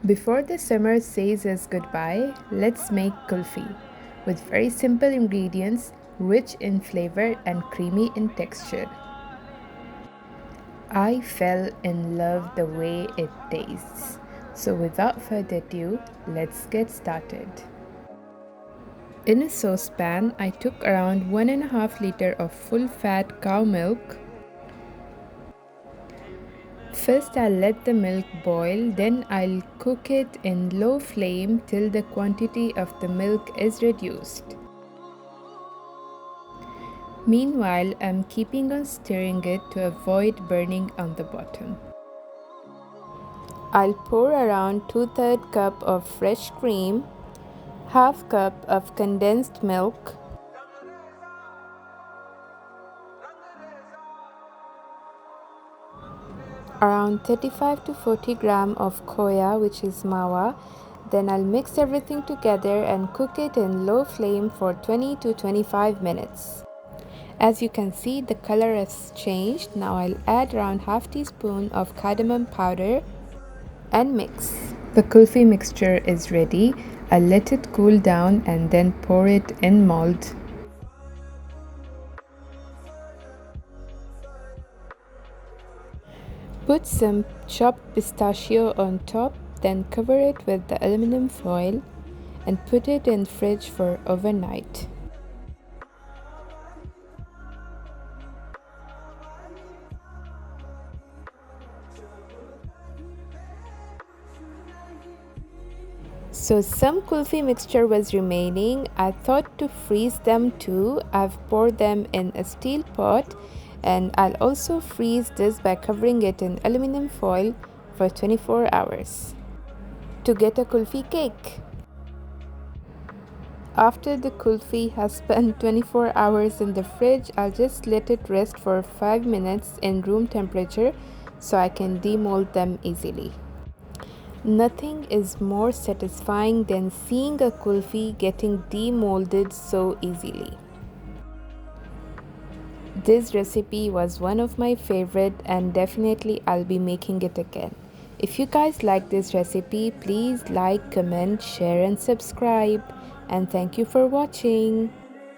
Before the summer says us goodbye, let's make kulfi with very simple ingredients, rich in flavor and creamy in texture. I fell in love the way it tastes. So without further ado, let's get started. In a saucepan, I took around 1.5 liters of full fat cow milk. First I'll let the milk boil, then I'll cook it in low flame till the quantity of the milk is reduced. Meanwhile, I'm keeping on stirring it to avoid burning on the bottom. I'll pour around 2/3 cup of fresh cream, half cup of condensed milk, around 35 to 40 gram of khoya, which is mawa. Then I'll mix everything together and cook it in low flame for 20 to 25 minutes. As you can see, the color has changed. Now I'll add around half teaspoon of cardamom powder and mix. The kulfi mixture is ready. I'll let it cool down and then pour it in mold. Put some chopped pistachio on top, then cover it with the aluminum foil and put it in fridge for overnight. So some kulfi mixture was remaining. I thought to freeze them too. I've poured them in a steel pot, and I'll also freeze this by covering it in aluminum foil for 24 hours. To get a kulfi cake. After the kulfi has spent 24 hours in the fridge, I'll just let it rest for 5 minutes in room temperature so I can demold them easily. Nothing is more satisfying than seeing a kulfi getting demolded so easily. This recipe was one of my favorite and definitely I'll be making it again. If you guys like this recipe, please like, comment, share and subscribe. And thank you for watching.